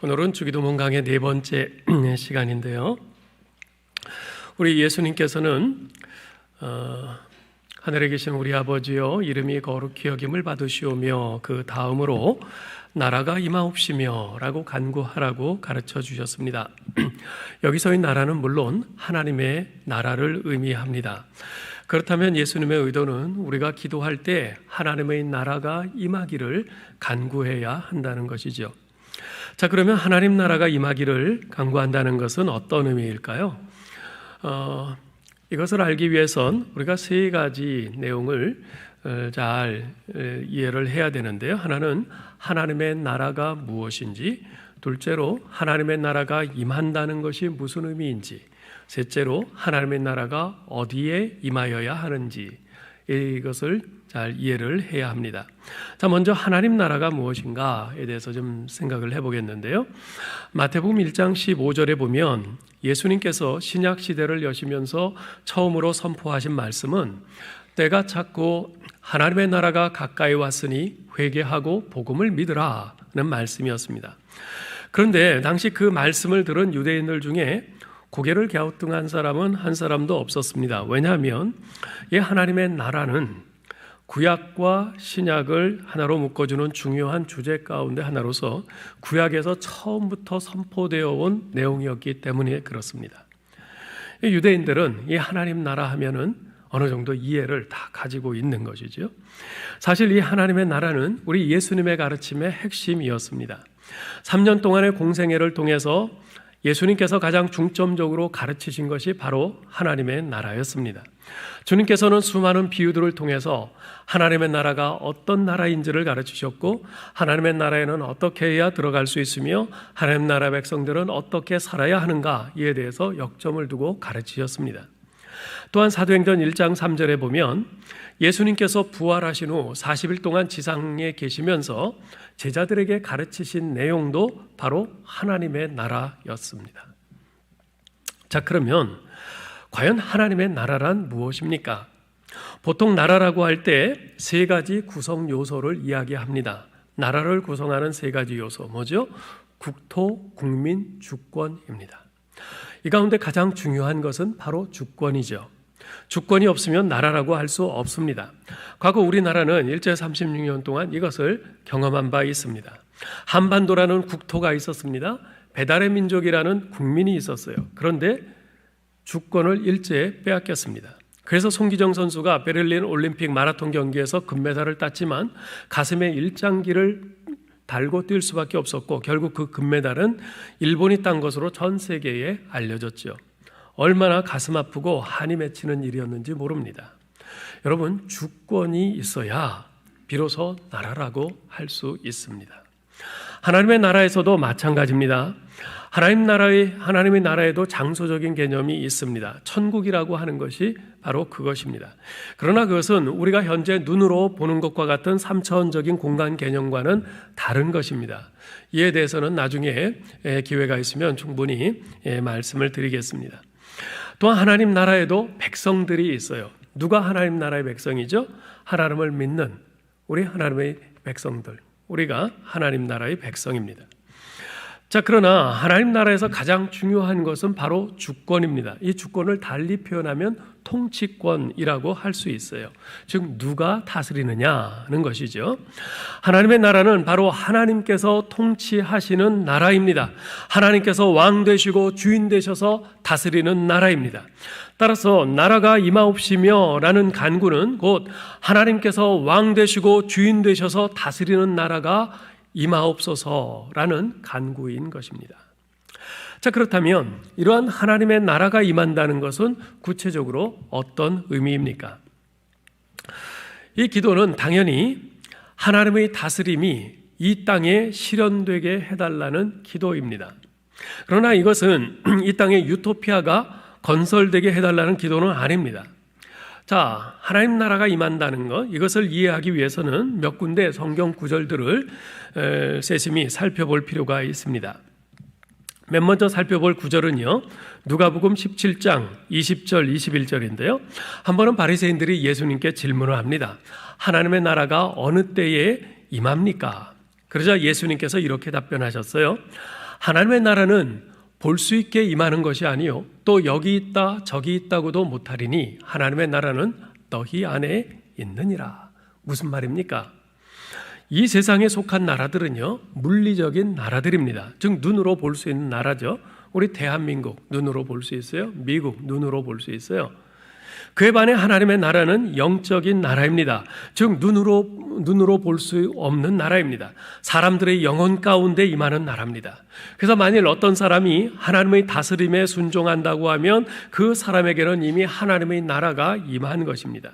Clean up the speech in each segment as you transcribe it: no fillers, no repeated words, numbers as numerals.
오늘은 주기도문 강의 네 번째 시간인데요. 우리 예수님께서는 하늘에 계신 우리 아버지여 이름이 거룩히 여김을 받으시오며 그 다음으로 나라가 임하옵시며 라고 간구하라고 가르쳐 주셨습니다. 여기서의 나라는 물론 하나님의 나라를 의미합니다. 그렇다면 예수님의 의도는 우리가 기도할 때 하나님의 나라가 임하기를 간구해야 한다는 것이죠. 자, 그러면 하나님 나라가 임하기를 간구한다는 것은 어떤 의미일까요? 이것을 알기 위해선 우리가 세 가지 내용을 잘 이해를 해야 되는데요. 하나는 하나님의 나라가 무엇인지, 둘째로 하나님의 나라가 임한다는 것이 무슨 의미인지, 셋째로 하나님의 나라가 어디에 임하여야 하는지, 이것을 잘 이해를 해야 합니다. 자, 먼저 하나님 나라가 무엇인가에 대해서 좀 생각을 해보겠는데요. 마태복음 1장 15절에 보면 예수님께서 신약 시대를 여시면서 처음으로 선포하신 말씀은 때가 찼고 하나님의 나라가 가까이 왔으니 회개하고 복음을 믿으라는 말씀이었습니다. 그런데 당시 그 말씀을 들은 유대인들 중에 고개를 갸우뚱한 사람은 한 사람도 없었습니다. 왜냐하면 이 하나님의 나라는 구약과 신약을 하나로 묶어주는 중요한 주제 가운데 하나로서 구약에서 처음부터 선포되어 온 내용이었기 때문에 그렇습니다. 이 유대인들은 이 하나님 나라 하면은 어느 정도 이해를 다 가지고 있는 것이죠. 사실 이 하나님의 나라는 우리 예수님의 가르침의 핵심이었습니다. 3년 동안의 공생애를 통해서 예수님께서 가장 중점적으로 가르치신 것이 바로 하나님의 나라였습니다. 주님께서는 수많은 비유들을 통해서 하나님의 나라가 어떤 나라인지를 가르치셨고 하나님의 나라에는 어떻게 해야 들어갈 수 있으며 하나님 나라 백성들은 어떻게 살아야 하는가 이에 대해서 역점을 두고 가르치셨습니다. 또한 사도행전 1장 3절에 보면 예수님께서 부활하신 후 40일 동안 지상에 계시면서 제자들에게 가르치신 내용도 바로 하나님의 나라였습니다. 자, 그러면 과연 하나님의 나라란 무엇입니까? 보통 나라라고 할 때 세 가지 구성 요소를 이야기합니다. 나라를 구성하는 세 가지 요소 뭐죠? 국토, 국민, 주권입니다. 이 가운데 가장 중요한 것은 바로 주권이죠. 주권이 없으면 나라라고 할 수 없습니다. 과거 우리나라는 일제 36년 동안 이것을 경험한 바 있습니다. 한반도라는 국토가 있었습니다. 배달의 민족이라는 국민이 있었어요. 그런데 주권을 일제에 빼앗겼습니다. 그래서 송기정 선수가 베를린 올림픽 마라톤 경기에서 금메달을 땄지만 가슴에 일장기를 달고 뛸 수밖에 없었고 결국 그 금메달은 일본이 딴 것으로 전 세계에 알려졌죠. 얼마나 가슴 아프고 한이 맺히는 일이었는지 모릅니다. 여러분, 주권이 있어야 비로소 나라라고 할 수 있습니다. 하나님의 나라에서도 마찬가지입니다. 하나님의 나라에도 장소적인 개념이 있습니다. 천국이라고 하는 것이 바로 그것입니다. 그러나 그것은 우리가 현재 눈으로 보는 것과 같은 3차원적인 공간 개념과는 다른 것입니다. 이에 대해서는 나중에 기회가 있으면 충분히 말씀을 드리겠습니다. 또한 하나님 나라에도 백성들이 있어요. 누가 하나님 나라의 백성이죠? 하나님을 믿는 우리 하나님의 백성들. 우리가 하나님 나라의 백성입니다. 자, 그러나 하나님 나라에서 가장 중요한 것은 바로 주권입니다. 이 주권을 달리 표현하면 통치권이라고 할 수 있어요. 즉 누가 다스리느냐는 것이죠. 하나님의 나라는 바로 하나님께서 통치하시는 나라입니다. 하나님께서 왕 되시고 주인 되셔서 다스리는 나라입니다. 따라서 나라가 임하옵시며 라는 간구는 곧 하나님께서 왕 되시고 주인 되셔서 다스리는 나라가 임하옵소서라는 간구인 것입니다. 자, 그렇다면 이러한 하나님의 나라가 임한다는 것은 구체적으로 어떤 의미입니까? 이 기도는 당연히 하나님의 다스림이 이 땅에 실현되게 해달라는 기도입니다. 그러나 이것은 이 땅에 유토피아가 건설되게 해달라는 기도는 아닙니다. 자, 하나님 나라가 임한다는 것, 이것을 이해하기 위해서는 몇 군데 성경 구절들을 세심히 살펴볼 필요가 있습니다. 맨 먼저 살펴볼 구절은요, 누가복음 17장 20절 21절인데요. 한 번은 바리새인들이 예수님께 질문을 합니다. 하나님의 나라가 어느 때에 임합니까? 그러자 예수님께서 이렇게 답변하셨어요. 하나님의 나라는 볼 수 있게 임하는 것이 아니요 또 여기 있다 저기 있다고도 못하리니 하나님의 나라는 너희 안에 있느니라. 무슨 말입니까? 이 세상에 속한 나라들은요 물리적인 나라들입니다. 즉 눈으로 볼 수 있는 나라죠. 우리 대한민국 눈으로 볼 수 있어요. 미국 눈으로 볼 수 있어요. 그에 반해 하나님의 나라는 영적인 나라입니다. 즉 눈으로 볼 수 없는 나라입니다. 사람들의 영혼 가운데 임하는 나라입니다. 그래서 만일 어떤 사람이 하나님의 다스림에 순종한다고 하면 그 사람에게는 이미 하나님의 나라가 임한 것입니다.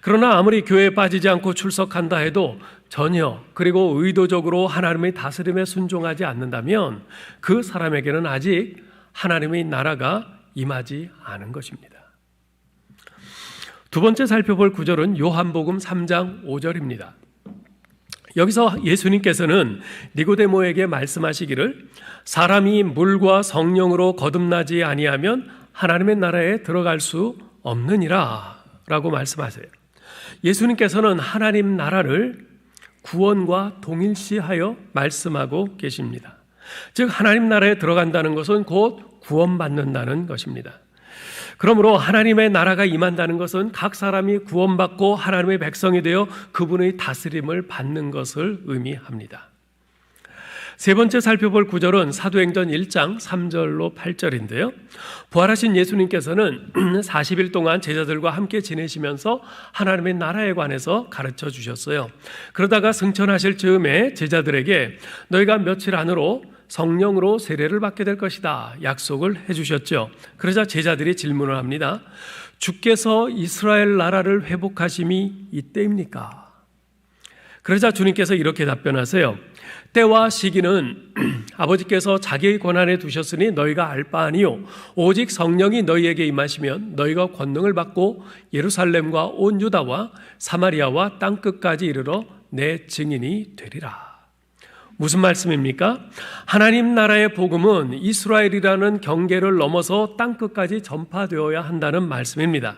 그러나 아무리 교회에 빠지지 않고 출석한다 해도 전혀 그리고 의도적으로 하나님의 다스림에 순종하지 않는다면 그 사람에게는 아직 하나님의 나라가 임하지 않은 것입니다. 두 번째 살펴볼 구절은 요한복음 3장 5절입니다. 여기서 예수님께서는 니고데모에게 말씀하시기를 사람이 물과 성령으로 거듭나지 아니하면 하나님의 나라에 들어갈 수 없느니라 라고 말씀하세요. 예수님께서는 하나님 나라를 구원과 동일시하여 말씀하고 계십니다. 즉 하나님 나라에 들어간다는 것은 곧 구원받는다는 것입니다. 그러므로 하나님의 나라가 임한다는 것은 각 사람이 구원받고 하나님의 백성이 되어 그분의 다스림을 받는 것을 의미합니다. 세 번째 살펴볼 구절은 사도행전 1장 3절로 8절인데요. 부활하신 예수님께서는 40일 동안 제자들과 함께 지내시면서 하나님의 나라에 관해서 가르쳐 주셨어요. 그러다가 승천하실 즈음에 제자들에게 너희가 며칠 안으로 성령으로 세례를 받게 될 것이다 약속을 해주셨죠. 그러자 제자들이 질문을 합니다. 주께서 이스라엘 나라를 회복하심이 이때입니까? 그러자 주님께서 이렇게 답변하세요. 때와 시기는 아버지께서 자기의 권한에 두셨으니 너희가 알 바 아니요 오직 성령이 너희에게 임하시면 너희가 권능을 받고 예루살렘과 온 유다와 사마리아와 땅끝까지 이르러 내 증인이 되리라. 무슨 말씀입니까? 하나님 나라의 복음은 이스라엘이라는 경계를 넘어서 땅끝까지 전파되어야 한다는 말씀입니다.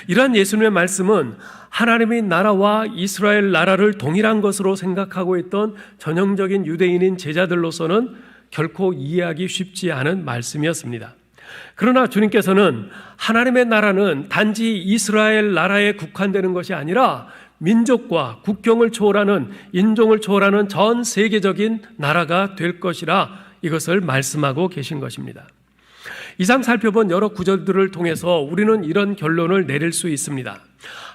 이러한 예수님의 말씀은 하나님의 나라와 이스라엘 나라를 동일한 것으로 생각하고 있던 전형적인 유대인인 제자들로서는 결코 이해하기 쉽지 않은 말씀이었습니다. 그러나 주님께서는 하나님의 나라는 단지 이스라엘 나라에 국한되는 것이 아니라 민족과 국경을 초월하는 인종을 초월하는 전 세계적인 나라가 될 것이라 이것을 말씀하고 계신 것입니다. 이상 살펴본 여러 구절들을 통해서 우리는 이런 결론을 내릴 수 있습니다.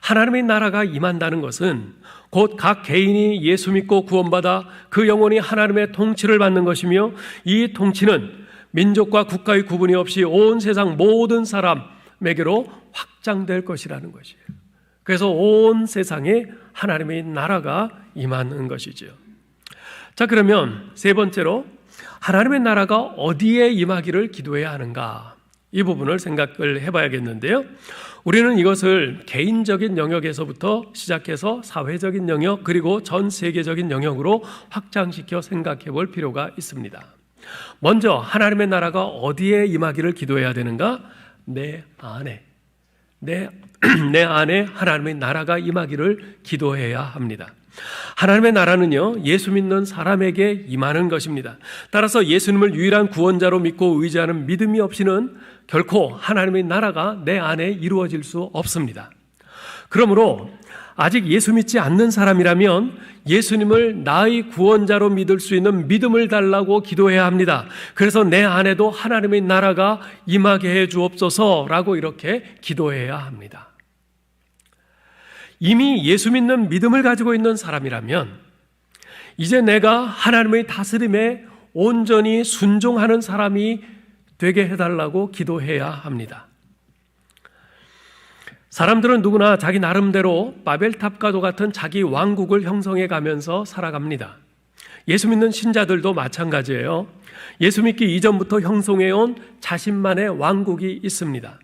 하나님의 나라가 임한다는 것은 곧 각 개인이 예수 믿고 구원받아 그 영혼이 하나님의 통치를 받는 것이며 이 통치는 민족과 국가의 구분이 없이 온 세상 모든 사람에게로 확장될 것이라는 것이에요. 그래서 온 세상에 하나님의 나라가 임하는 것이죠. 자, 그러면 세 번째로 하나님의 나라가 어디에 임하기를 기도해야 하는가? 이 부분을 생각을 해봐야겠는데요. 우리는 이것을 개인적인 영역에서부터 시작해서 사회적인 영역 그리고 전 세계적인 영역으로 확장시켜 생각해 볼 필요가 있습니다. 먼저 하나님의 나라가 어디에 임하기를 기도해야 되는가? 내 안에. 내 안에 하나님의 나라가 임하기를 기도해야 합니다. 하나님의 나라는요 예수 믿는 사람에게 임하는 것입니다. 따라서 예수님을 유일한 구원자로 믿고 의지하는 믿음이 없이는 결코 하나님의 나라가 내 안에 이루어질 수 없습니다. 그러므로 아직 예수 믿지 않는 사람이라면 예수님을 나의 구원자로 믿을 수 있는 믿음을 달라고 기도해야 합니다. 그래서 내 안에도 하나님의 나라가 임하게 해 주옵소서라고 이렇게 기도해야 합니다. 이미 예수 믿는 믿음을 가지고 있는 사람이라면 이제 내가 하나님의 다스림에 온전히 순종하는 사람이 되게 해달라고 기도해야 합니다. 사람들은 누구나 자기 나름대로 바벨탑과도 같은 자기 왕국을 형성해 가면서 살아갑니다. 예수 믿는 신자들도 마찬가지예요. 예수 믿기 이전부터 형성해온 자신만의 왕국이 있습니다.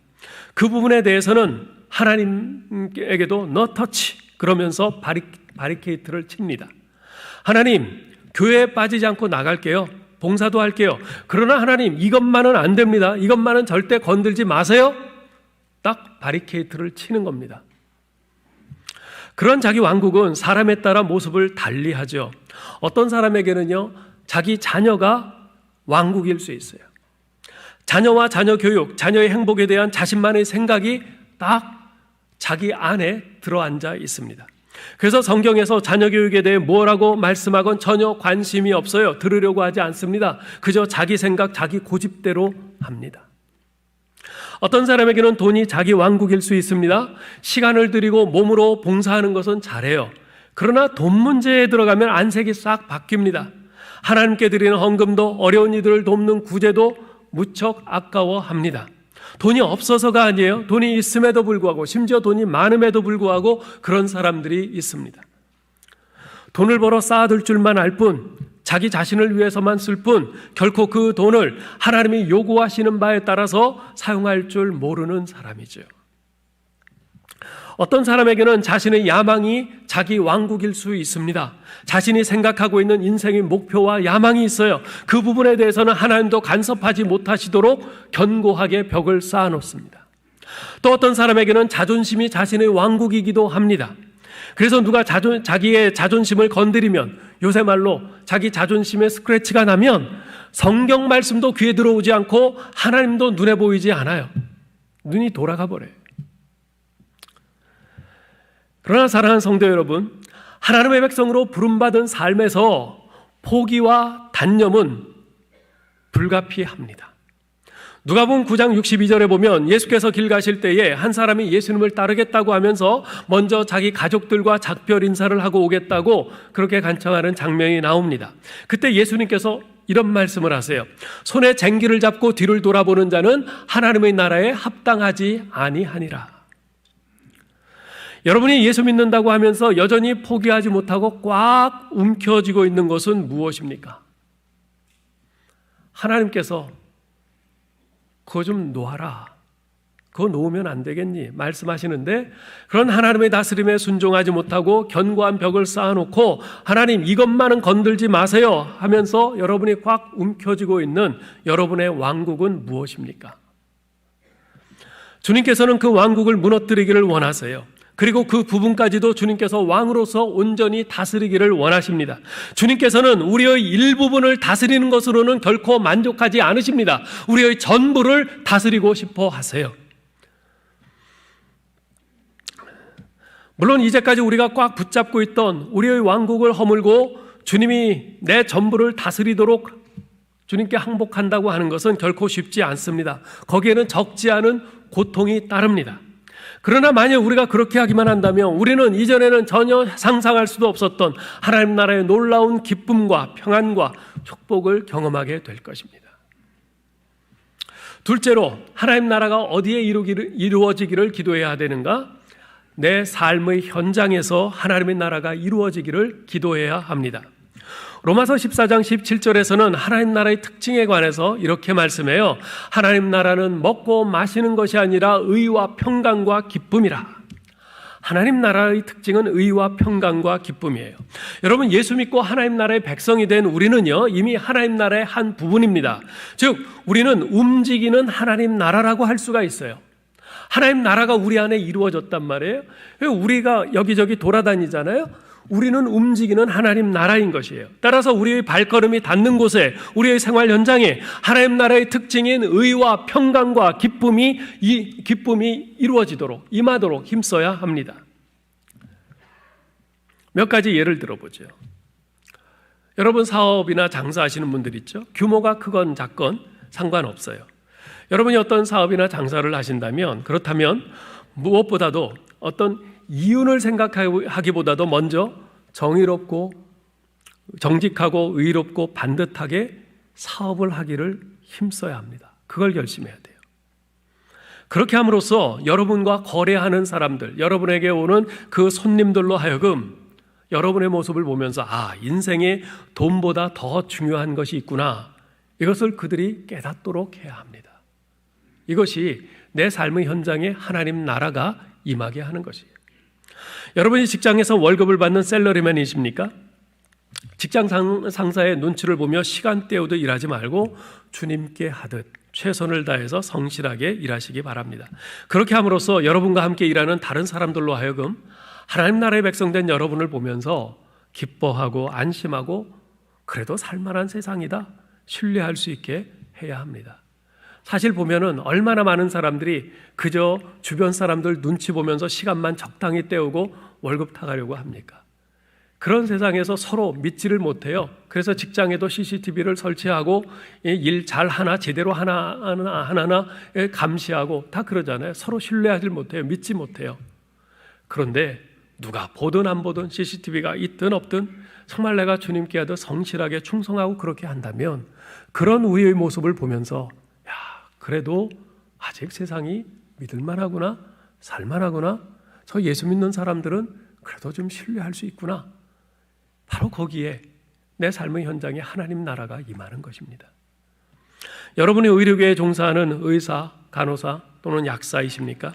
그 부분에 대해서는 하나님에게도 no touch 그러면서 바리케이트를 칩니다. 하나님, 교회에 빠지지 않고 나갈게요. 봉사도 할게요. 그러나 하나님, 이것만은 안 됩니다. 이것만은 절대 건들지 마세요. 딱 바리케이트를 치는 겁니다. 그런 자기 왕국은 사람에 따라 모습을 달리하죠. 어떤 사람에게는요, 자기 자녀가 왕국일 수 있어요. 자녀와 자녀 교육, 자녀의 행복에 대한 자신만의 생각이 딱 자기 안에 들어앉아 있습니다. 그래서 성경에서 자녀 교육에 대해 뭐라고 말씀하건 전혀 관심이 없어요. 들으려고 하지 않습니다. 그저 자기 생각, 자기 고집대로 합니다. 어떤 사람에게는 돈이 자기 왕국일 수 있습니다. 시간을 들이고 몸으로 봉사하는 것은 잘해요. 그러나 돈 문제에 들어가면 안색이 싹 바뀝니다. 하나님께 드리는 헌금도 어려운 이들을 돕는 구제도 무척 아까워합니다. 돈이 없어서가 아니에요. 돈이 있음에도 불구하고, 심지어 돈이 많음에도 불구하고 그런 사람들이 있습니다. 돈을 벌어 쌓아둘 줄만 알 뿐, 자기 자신을 위해서만 쓸 뿐, 결코 그 돈을 하나님이 요구하시는 바에 따라서 사용할 줄 모르는 사람이죠. 어떤 사람에게는 자신의 야망이 자기 왕국일 수 있습니다. 자신이 생각하고 있는 인생의 목표와 야망이 있어요. 그 부분에 대해서는 하나님도 간섭하지 못하시도록 견고하게 벽을 쌓아놓습니다. 또 어떤 사람에게는 자존심이 자신의 왕국이기도 합니다. 그래서 누가 자기의 자존심을 건드리면, 요새 말로 자기 자존심에 스크래치가 나면 성경 말씀도 귀에 들어오지 않고 하나님도 눈에 보이지 않아요. 눈이 돌아가 버려요. 그러나 사랑하는 성도 여러분, 하나님의 백성으로 부름받은 삶에서 포기와 단념은 불가피합니다. 누가복음 9장 62절에 보면 예수께서 길 가실 때에 한 사람이 예수님을 따르겠다고 하면서 먼저 자기 가족들과 작별 인사를 하고 오겠다고 그렇게 간청하는 장면이 나옵니다. 그때 예수님께서 이런 말씀을 하세요. 손에 쟁기를 잡고 뒤를 돌아보는 자는 하나님의 나라에 합당하지 아니하니라. 여러분이 예수 믿는다고 하면서 여전히 포기하지 못하고 꽉 움켜쥐고 있는 것은 무엇입니까? 하나님께서 그거 좀 놓아라, 그거 놓으면 안 되겠니? 말씀하시는데, 그런 하나님의 다스림에 순종하지 못하고 견고한 벽을 쌓아놓고 하나님 이것만은 건들지 마세요 하면서 여러분이 꽉 움켜쥐고 있는 여러분의 왕국은 무엇입니까? 주님께서는 그 왕국을 무너뜨리기를 원하세요. 그리고 그 부분까지도 주님께서 왕으로서 온전히 다스리기를 원하십니다. 주님께서는 우리의 일부분을 다스리는 것으로는 결코 만족하지 않으십니다. 우리의 전부를 다스리고 싶어 하세요. 물론 이제까지 우리가 꽉 붙잡고 있던 우리의 왕국을 허물고 주님이 내 전부를 다스리도록 주님께 항복한다고 하는 것은 결코 쉽지 않습니다. 거기에는 적지 않은 고통이 따릅니다. 그러나 만약 우리가 그렇게 하기만 한다면 우리는 이전에는 전혀 상상할 수도 없었던 하나님 나라의 놀라운 기쁨과 평안과 축복을 경험하게 될 것입니다. 둘째로, 하나님 나라가 어디에 이루어지기를 기도해야 되는가? 내 삶의 현장에서 하나님의 나라가 이루어지기를 기도해야 합니다. 로마서 14장 17절에서는 하나님 나라의 특징에 관해서 이렇게 말씀해요. 하나님 나라는 먹고 마시는 것이 아니라 의와 평강과 기쁨이라. 하나님 나라의 특징은 의와 평강과 기쁨이에요. 여러분, 예수 믿고 하나님 나라의 백성이 된 우리는요, 이미 하나님 나라의 한 부분입니다. 즉, 우리는 움직이는 하나님 나라라고 할 수가 있어요. 하나님 나라가 우리 안에 이루어졌단 말이에요. 우리가 여기저기 돌아다니잖아요. 우리는 움직이는 하나님 나라인 것이에요. 따라서 우리의 발걸음이 닿는 곳에, 우리의 생활 현장에 하나님 나라의 특징인 의와 평강과 기쁨이 이루어지도록, 임하도록 힘써야 합니다. 몇 가지 예를 들어보죠. 여러분, 사업이나 장사하시는 분들 있죠? 규모가 크건 작건 상관없어요. 여러분이 어떤 사업이나 장사를 하신다면, 그렇다면 무엇보다도 어떤 이윤을 생각하기보다도 먼저 정의롭고 정직하고 의롭고 반듯하게 사업을 하기를 힘써야 합니다. 그걸 결심해야 돼요. 그렇게 함으로써 여러분과 거래하는 사람들, 여러분에게 오는 그 손님들로 하여금 여러분의 모습을 보면서 인생에 돈보다 더 중요한 것이 있구나, 이것을 그들이 깨닫도록 해야 합니다. 이것이 내 삶의 현장에 하나님 나라가 임하게 하는 것이에요. 여러분이 직장에서 월급을 받는 셀러리맨이십니까? 직장 상사의 눈치를 보며 시간 때우듯 일하지 말고 주님께 하듯 최선을 다해서 성실하게 일하시기 바랍니다. 그렇게 함으로써 여러분과 함께 일하는 다른 사람들로 하여금 하나님 나라의 백성된 여러분을 보면서 기뻐하고 안심하고, 그래도 살만한 세상이다, 신뢰할 수 있게 해야 합니다. 사실 보면은 얼마나 많은 사람들이 그저 주변 사람들 눈치 보면서 시간만 적당히 때우고 월급 타가려고 합니까? 그런 세상에서 서로 믿지를 못해요. 그래서 직장에도 CCTV를 설치하고 일 잘 하나 제대로 하나 감시하고 다 그러잖아요. 서로 신뢰하지 못해요. 믿지 못해요. 그런데 누가 보든 안 보든 CCTV가 있든 없든 정말 내가 주님께 하듯 성실하게 충성하고 그렇게 한다면 그런 우리의 모습을 보면서 야, 그래도 아직 세상이 믿을만하구나, 살만하구나, 저 예수 믿는 사람들은 그래도 좀 신뢰할 수 있구나. 바로 거기에 내 삶의 현장에 하나님 나라가 임하는 것입니다. 여러분이 의료계에 종사하는 의사, 간호사 또는 약사이십니까?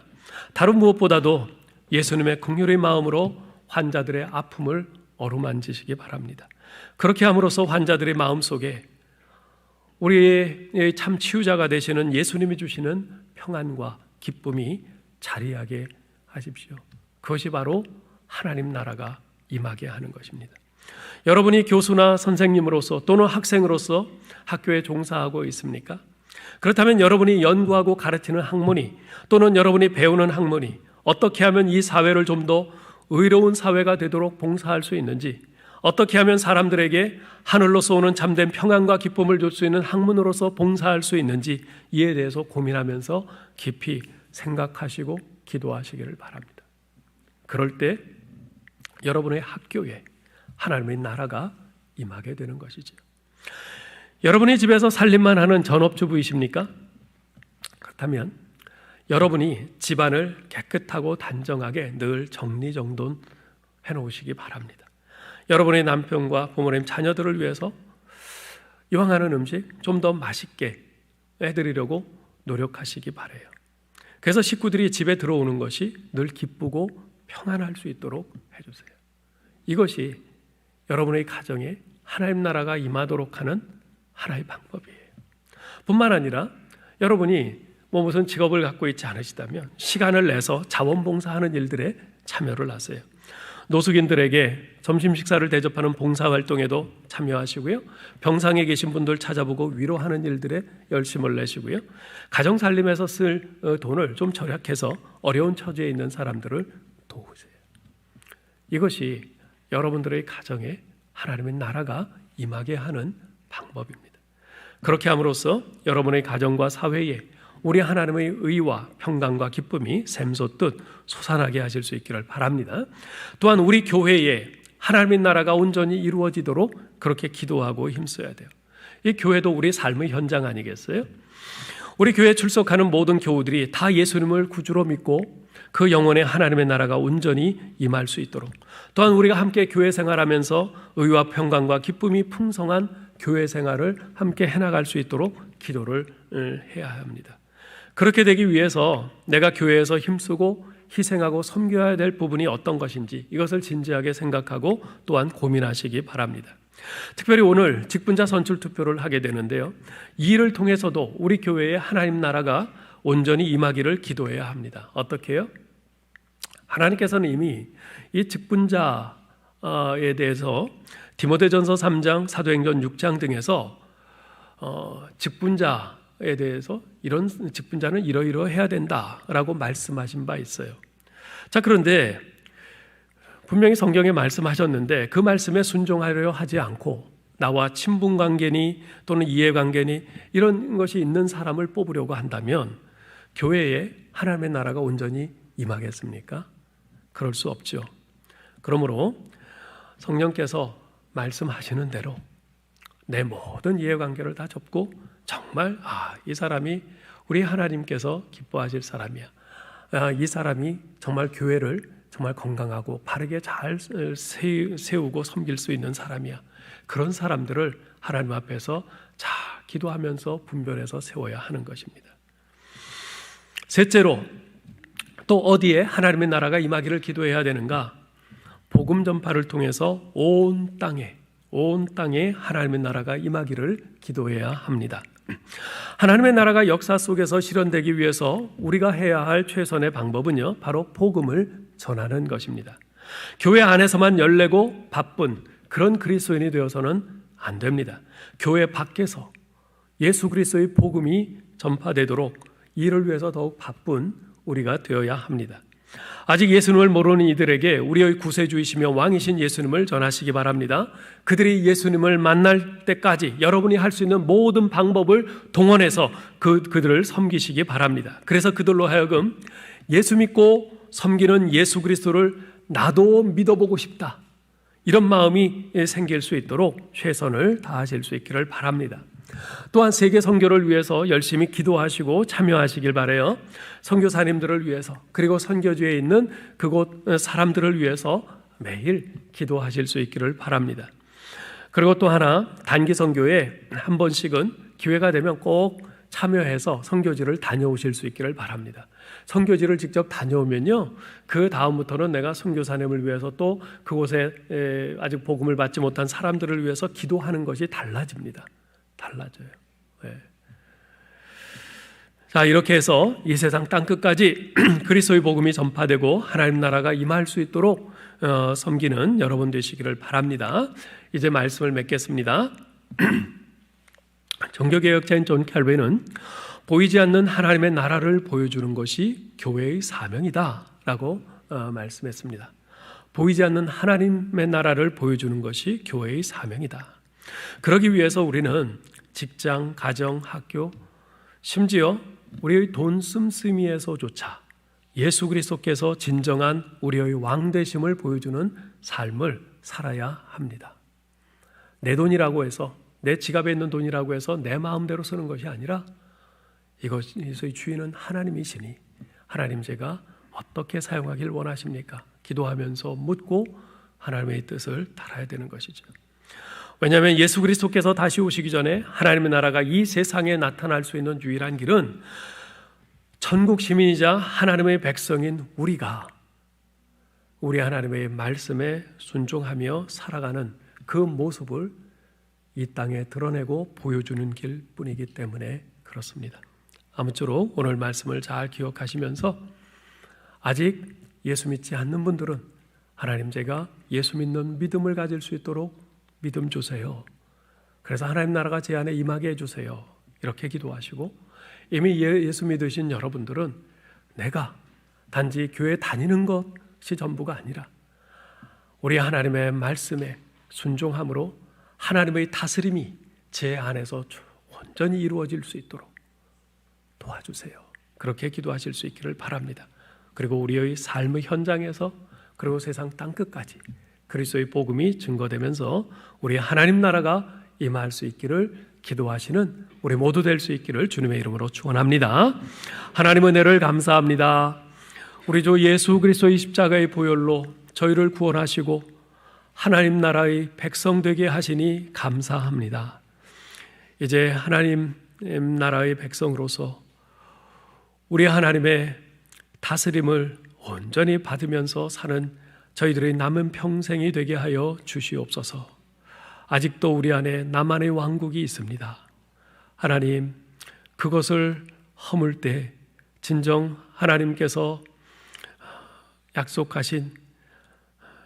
다른 무엇보다도 예수님의 긍휼의 마음으로 환자들의 아픔을 어루만지시기 바랍니다. 그렇게 함으로써 환자들의 마음속에 우리의 참 치유자가 되시는 예수님이 주시는 평안과 기쁨이 자리하게 하십시오. 그것이 바로 하나님 나라가 임하게 하는 것입니다. 여러분이 교수나 선생님으로서 또는 학생으로서 학교에 종사하고 있습니까? 그렇다면 여러분이 연구하고 가르치는 학문이 또는 여러분이 배우는 학문이 어떻게 하면 이 사회를 좀 더 의로운 사회가 되도록 봉사할 수 있는지, 어떻게 하면 사람들에게 하늘로서 오는 참된 평안과 기쁨을 줄 수 있는 학문으로서 봉사할 수 있는지 이에 대해서 고민하면서 깊이 생각하시고 기도하시기를 바랍니다. 그럴 때 여러분의 학교에 하나님의 나라가 임하게 되는 것이죠. 여러분이 집에서 살림만 하는 전업주부이십니까? 그렇다면 여러분이 집안을 깨끗하고 단정하게 늘 정리정돈 해놓으시기 바랍니다. 여러분의 남편과 부모님, 자녀들을 위해서 이왕 하는 음식 좀 더 맛있게 해드리려고 노력하시기 바라요. 그래서 식구들이 집에 들어오는 것이 늘 기쁘고 평안할 수 있도록 해주세요. 이것이 여러분의 가정에 하나님 나라가 임하도록 하는 하나의 방법이에요. 뿐만 아니라 여러분이 무슨 직업을 갖고 있지 않으시다면 시간을 내서 자원봉사하는 일들에 참여를 하세요. 노숙인들에게 점심 식사를 대접하는 봉사활동에도 참여하시고요. 병상에 계신 분들 찾아보고 위로하는 일들에 열심을 내시고요. 가정살림에서 쓸 돈을 좀 절약해서 어려운 처지에 있는 사람들을 도우세요. 이것이 여러분들의 가정에 하나님의 나라가 임하게 하는 방법입니다. 그렇게 함으로써 여러분의 가정과 사회에 우리 하나님의 의와 평강과 기쁨이 샘솟듯 솟아나게 하실 수 있기를 바랍니다. 또한 우리 교회에 하나님의 나라가 온전히 이루어지도록 그렇게 기도하고 힘써야 돼요. 이 교회도 우리 삶의 현장 아니겠어요? 우리 교회에 출석하는 모든 교우들이 다 예수님을 구주로 믿고 그 영혼에 하나님의 나라가 온전히 임할 수 있도록, 또한 우리가 함께 교회 생활하면서 의와 평강과 기쁨이 풍성한 교회 생활을 함께 해나갈 수 있도록 기도를 해야 합니다. 그렇게 되기 위해서 내가 교회에서 힘쓰고 희생하고 섬겨야 될 부분이 어떤 것인지 이것을 진지하게 생각하고 또한 고민하시기 바랍니다. 특별히 오늘 직분자 선출 투표를 하게 되는데요. 이 일을 통해서도 우리 교회에 하나님 나라가 온전히 임하기를 기도해야 합니다. 어떻게 해요? 하나님께서는 이미 이 직분자에 대해서 디모데전서 3장, 사도행전 6장 등에서 직분자에 대해서 이런 직분자는 이러이러해야 된다라고 말씀하신 바 있어요. 자, 그런데 분명히 성경에 말씀하셨는데 그 말씀에 순종하려 하지 않고 나와 친분관계니 또는 이해관계니 이런 것이 있는 사람을 뽑으려고 한다면 교회에 하나님의 나라가 온전히 임하겠습니까? 그럴 수 없죠. 그러므로 성령께서 말씀하시는 대로 내 모든 이해관계를 다 접고 정말 이 사람이 우리 하나님께서 기뻐하실 사람이야. 이 사람이 정말 교회를 정말 건강하고 바르게 잘 세우고 섬길 수 있는 사람이야. 그런 사람들을 하나님 앞에서 잘 기도하면서 분별해서 세워야 하는 것입니다. 셋째로 또 어디에 하나님의 나라가 임하기를 기도해야 되는가? 복음 전파를 통해서 온 땅에 하나님의 나라가 임하기를 기도해야 합니다. 하나님의 나라가 역사 속에서 실현되기 위해서 우리가 해야 할 최선의 방법은요, 바로 복음을 전하는 것입니다. 교회 안에서만 열내고 바쁜 그런 그리스도인이 되어서는 안 됩니다. 교회 밖에서 예수 그리스도의 복음이 전파되도록 이를 위해서 더욱 바쁜 우리가 되어야 합니다. 아직 예수님을 모르는 이들에게 우리의 구세주이시며 왕이신 예수님을 전하시기 바랍니다. 그들이 예수님을 만날 때까지 여러분이 할 수 있는 모든 방법을 동원해서 그들을 섬기시기 바랍니다. 그래서 그들로 하여금 예수 믿고 섬기는 예수 그리스도를 나도 믿어보고 싶다, 이런 마음이 생길 수 있도록 최선을 다하실 수 있기를 바랍니다. 또한 세계 선교를 위해서 열심히 기도하시고 참여하시길 바라요. 선교사님들을 위해서, 그리고 선교지에 있는 그곳 사람들을 위해서 매일 기도하실 수 있기를 바랍니다. 그리고 또 하나, 단기 선교에 한 번씩은 기회가 되면 꼭 참여해서 선교지를 다녀오실 수 있기를 바랍니다. 선교지를 직접 다녀오면요, 그 다음부터는 내가 선교사님을 위해서 또 그곳에 아직 복음을 받지 못한 사람들을 위해서 기도하는 것이 달라집니다. 달라져요. 네. 자, 이렇게 해서 이 세상 땅끝까지 그리스도의 복음이 전파되고 하나님 나라가 임할 수 있도록 섬기는 여러분 되시기를 바랍니다. 이제 말씀을 맺겠습니다. 종교개혁자인 존 캘빈은 보이지 않는 하나님의 나라를 보여주는 것이 교회의 사명이다 라고 말씀했습니다. 보이지 않는 하나님의 나라를 보여주는 것이 교회의 사명이다. 그러기 위해서 우리는 직장, 가정, 학교, 심지어 우리의 돈 씀씀이에서조차 예수 그리스도께서 진정한 우리의 왕되심을 보여주는 삶을 살아야 합니다. 내 돈이라고 해서, 내 지갑에 있는 돈이라고 해서 내 마음대로 쓰는 것이 아니라 이것의 주인은 하나님이시니 하나님, 제가 어떻게 사용하길 원하십니까? 기도하면서 묻고 하나님의 뜻을 따라야 되는 것이죠. 왜냐하면 예수 그리스도께서 다시 오시기 전에 하나님의 나라가 이 세상에 나타날 수 있는 유일한 길은 천국 시민이자 하나님의 백성인 우리가 우리 하나님의 말씀에 순종하며 살아가는 그 모습을 이 땅에 드러내고 보여주는 길뿐이기 때문에 그렇습니다. 아무쪼록 오늘 말씀을 잘 기억하시면서 아직 예수 믿지 않는 분들은 하나님, 제가 예수 믿는 믿음을 가질 수 있도록 믿음 주세요. 그래서 하나님 나라가 제 안에 임하게 해주세요. 이렇게 기도하시고, 이미 예수 믿으신 여러분들은 내가 단지 교회 다니는 것이 전부가 아니라 우리 하나님의 말씀에 순종함으로 하나님의 다스림이 제 안에서 온전히 이루어질 수 있도록 도와주세요. 그렇게 기도하실 수 있기를 바랍니다. 그리고 우리의 삶의 현장에서, 그리고 세상 땅끝까지 그리스도의 복음이 증거되면서 우리 하나님 나라가 임할 수 있기를 기도하시는 우리 모두 될 수 있기를 주님의 이름으로 축원합니다. 하나님 은혜를 감사합니다. 우리 주 예수 그리스도의 십자가의 보혈로 저희를 구원하시고 하나님 나라의 백성 되게 하시니 감사합니다. 이제 하나님 나라의 백성으로서 우리 하나님의 다스림을 온전히 받으면서 사는 저희들의 남은 평생이 되게 하여 주시옵소서. 아직도 우리 안에 나만의 왕국이 있습니다. 하나님, 그것을 허물 때 진정 하나님께서 약속하신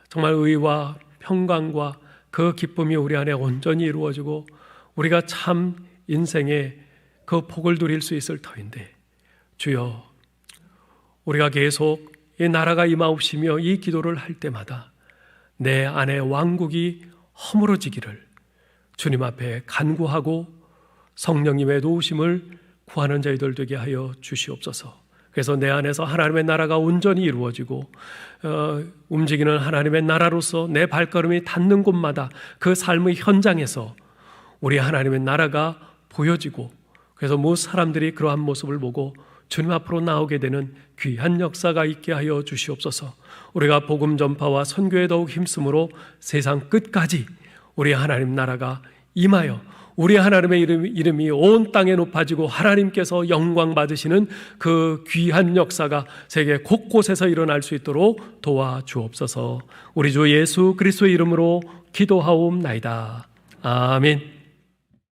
정말 의와 평강과 그 기쁨이 우리 안에 온전히 이루어지고 우리가 참 인생의 그 복을 누릴 수 있을 터인데, 주여, 우리가 계속 이 나라가 임하옵시며 이 기도를 할 때마다 내 안에 왕국이 허물어지기를 주님 앞에 간구하고 성령님의 도우심을 구하는 저희들 되게 하여 주시옵소서. 그래서 내 안에서 하나님의 나라가 온전히 이루어지고 움직이는 하나님의 나라로서 내 발걸음이 닿는 곳마다 그 삶의 현장에서 우리 하나님의 나라가 보여지고, 그래서 모든 사람들이 그러한 모습을 보고 주님 앞으로 나오게 되는 귀한 역사가 있게 하여 주시옵소서. 우리가 복음 전파와 선교에 더욱 힘쓰므로 세상 끝까지 우리 하나님 나라가 임하여 우리 하나님의 이름이 온 땅에 높아지고 하나님께서 영광 받으시는 그 귀한 역사가 세계 곳곳에서 일어날 수 있도록 도와주옵소서. 우리 주 예수 그리스도의 이름으로 기도하옵나이다. 아멘.